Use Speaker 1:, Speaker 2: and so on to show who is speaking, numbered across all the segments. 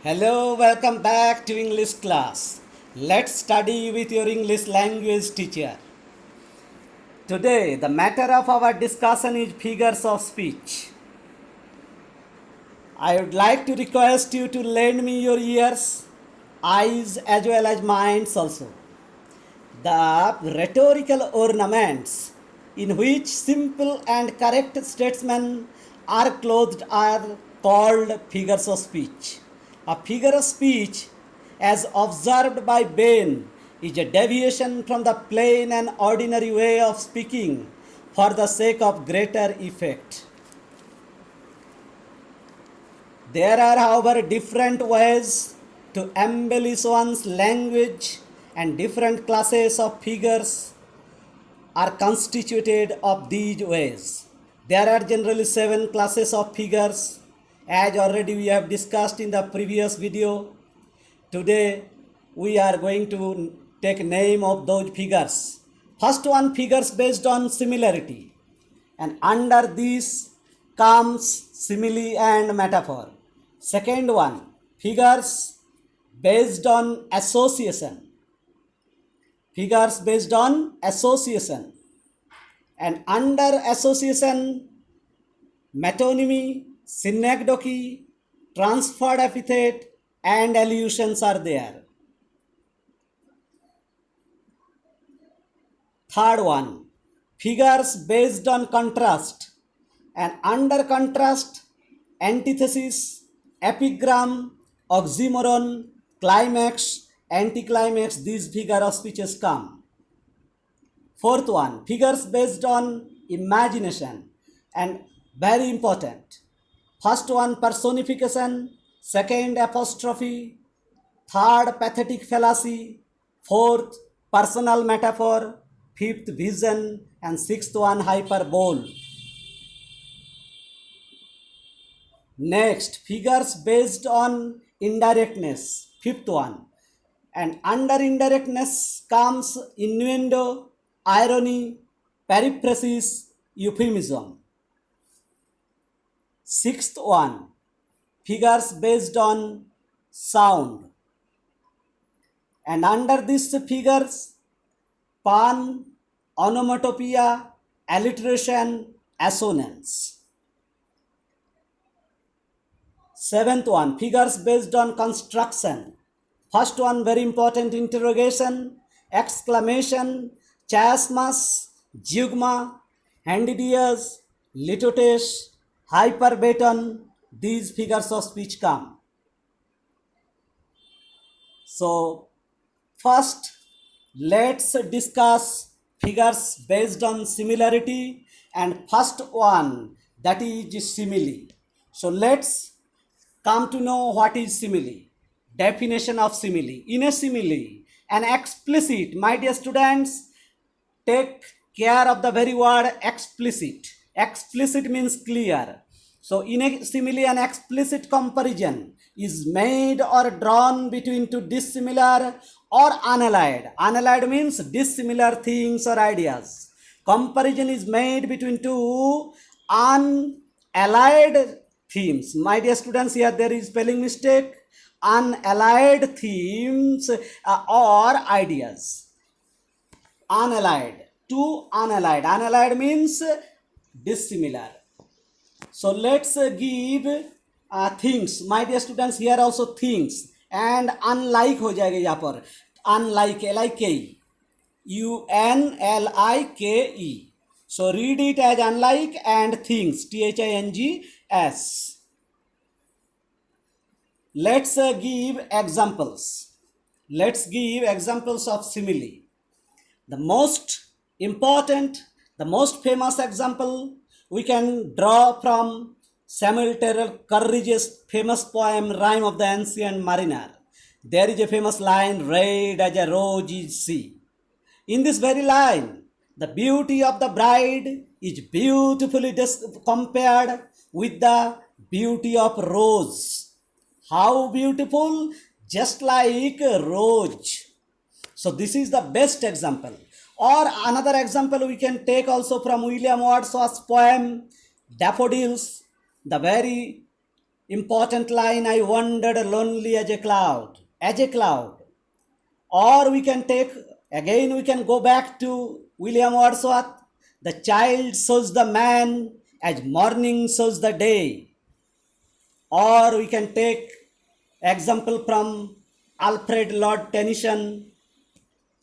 Speaker 1: Hello, welcome back to English class. Let's study with your English language teacher. Today, the matter of our discussion is figures of speech. I would like to request you to lend me your ears, eyes, as well as minds also. The rhetorical ornaments in which simple and correct statements are clothed are called figures of speech. A figure of speech, as observed by Bain, is a deviation from the plain and ordinary way of speaking for the sake of greater effect. There are, however, different ways to embellish one's language, and different classes of figures are constituted of these ways. There are generally 7 classes of figures, as already we have discussed in the previous video. Today we are going to take name of those figures. First one, figures based on similarity, and under this comes simile and metaphor. Second one, figures based on association. Figures based on association, and under association, metonymy, synecdoche, transferred epithet, and allusions are there. Third one, figures based on contrast, and under contrast, antithesis, epigram, oxymoron, climax, anticlimax, these figure of speeches come. Fourth one, figures based on imagination, and very important. First one, personification, second, apostrophe, third, pathetic fallacy, fourth, personal metaphor, fifth, vision, and sixth one, hyperbole. Next, figures based on indirectness, fifth one. And under indirectness comes innuendo, irony, periphrasis, euphemism. Sixth one, figures based on sound. And under these figures, pun, onomatopoeia, alliteration, assonance. Seventh one, figures based on construction. First one, very important, interrogation, exclamation, chiasmus, zeugma, hendidias, litotes, hyperbaton, these figures of speech come. So, first, let's discuss figures based on similarity, and first one, that is simile. So, let's come to know what is simile. Definition of simile. In a simile, an explicit, my dear students, take care of the very word explicit. Explicit means clear. So in a simile, an explicit comparison is made or drawn between two dissimilar or unallied. Unallied means dissimilar things or ideas. Comparison is made between two unallied themes. My dear students, here there is spelling mistake. Unallied themes or ideas. Unallied. Two unallied. Unallied means dissimilar. So let's give things. My dear students, here also things. And unlike हो जाएगा यहाँ पर. Unlike, L-I-K-E. U-N-L-I-K-E. So read it as unlike and things. T-H-I-N-G-S. Let's give examples. Let's give examples of simile. The most important, the most famous example we can draw from Samuel Taylor Coleridge's famous poem Rime of the Ancient Mariner. There is a famous line, red as a rose is sea. In this very line, the beauty of the bride is beautifully compared with the beauty of rose. How beautiful? Just like a rose. So this is the best example. Or another example we can take also from William Wordsworth's poem Daffodils. The very important line, I wandered lonely as a cloud, as a cloud. Or we can take, again we can go back to William Wordsworth, the child shows the man as morning shows the day. Or we can take example from Alfred Lord Tennyson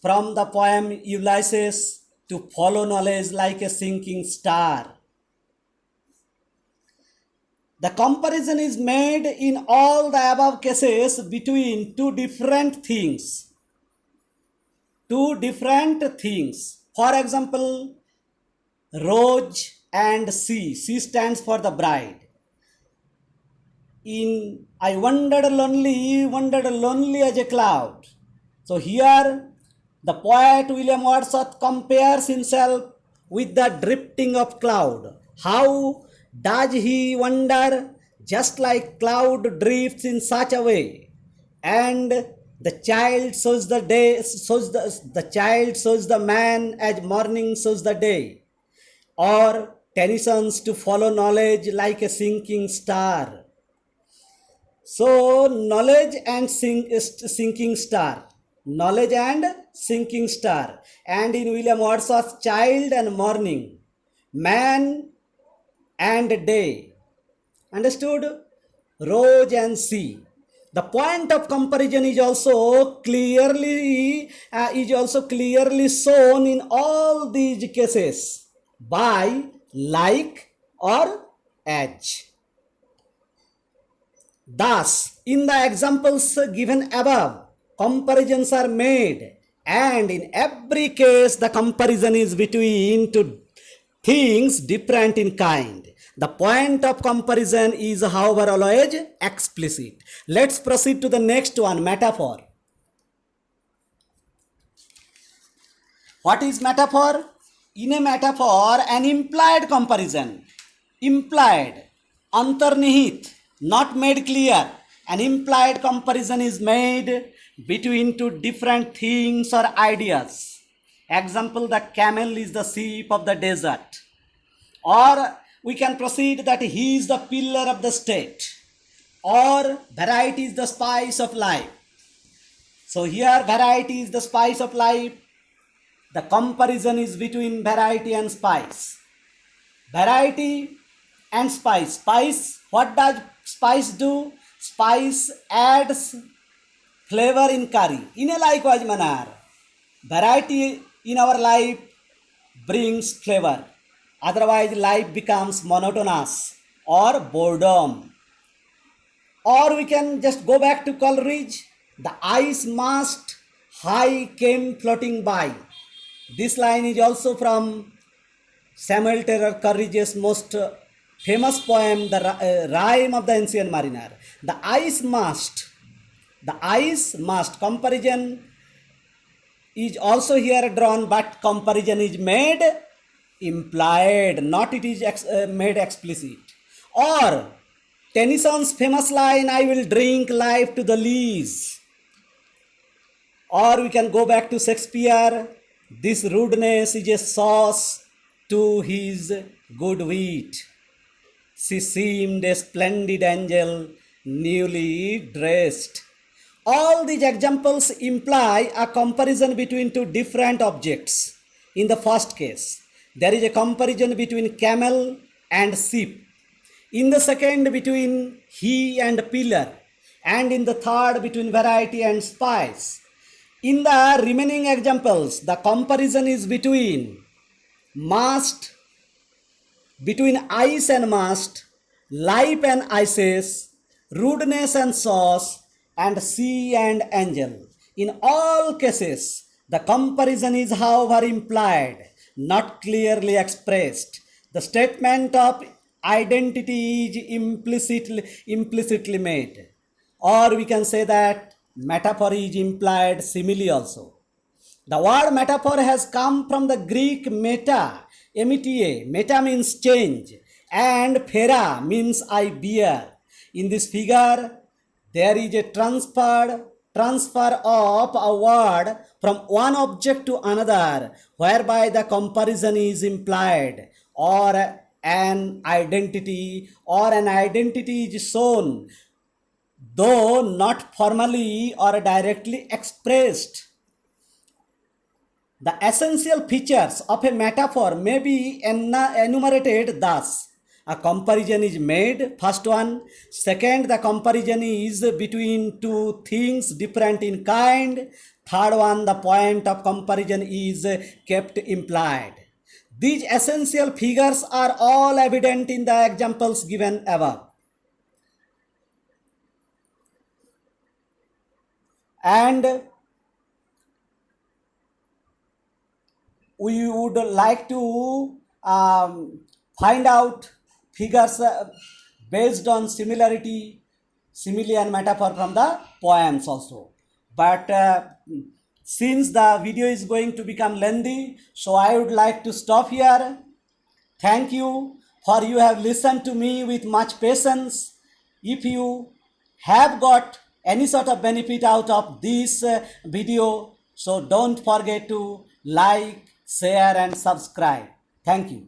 Speaker 1: from the poem Ulysses, to follow knowledge like a sinking star. The comparison is made in all the above cases between two different things. Two different things. For example, rose and sea. Sea stands for the bride. In I wandered lonely as a cloud. So here the poet William Wordsworth compares himself with the drifting of cloud. How does he wander? Just like cloud drifts in such a way. And the child shows the day, the child shows the man as morning shows the day. Or Tennyson's to follow knowledge like a sinking star. So knowledge and sinking star. Knowledge and sinking star. And in William Wordsworth's child and morning, man and day. Understood? Rose and sea. The point of comparison is also clearly shown in all these cases by like or as. Thus, in the examples given above, comparisons are made, and in every case, the comparison is between two things different in kind. The point of comparison is, however, always explicit. Let's proceed to the next one, metaphor. What is metaphor? In a metaphor, an implied comparison, implied, anternihit, not made clear, an implied comparison is made between two different things or ideas. Example, the camel is the sheep of the desert. Or we can proceed that he is the pillar of the state. Or variety is the spice of life. So here variety is the spice of life. The comparison is between variety and spice. Variety and spice. Spice, what does spice do? Spice adds flavor in curry. In a likewise manner, variety in our life brings flavor. Otherwise, life becomes monotonous or boredom. Or we can just go back to Coleridge. The ice mast high came floating by. This line is also from Samuel Taylor Coleridge's most famous poem, The Rime of the Ancient Mariner. The ice mast, comparison is also here drawn, but comparison is made implied, not it is made explicit. Or Tennyson's famous line, I will drink life to the lees. Or we can go back to Shakespeare, this rudeness is a sauce to his good wheat. She seemed a splendid angel, newly dressed. All these examples imply a comparison between two different objects. In the first case, there is a comparison between camel and sheep. In the second, between he and pillar. And in the third, between variety and spice. In the remaining examples, the comparison is between ice and mast, life and ices, rudeness and sauce, and sea and angel. In all cases, the comparison is however implied, not clearly expressed. The statement of identity is implicitly made. Or we can say that metaphor is implied simile also. The word metaphor has come from the Greek meta, meta. Meta means change, and phera means I bear. In this figure, there is a transfer of a word from one object to another, whereby the comparison is implied or an identity, or an identity is shown, though not formally or directly expressed. The essential features of a metaphor may be enumerated thus. A comparison is made, first one. Second, the comparison is between two things different in kind. Third one, the point of comparison is kept implied. These essential figures are all evident in the examples given above. And we would like to find out figures based on similarity, simile and metaphor from the poems also. But since the video is going to become lengthy, so I would like to stop here. Thank you for you have listened to me with much patience. If you have got any sort of benefit out of this video, so don't forget to like, share and subscribe. Thank you.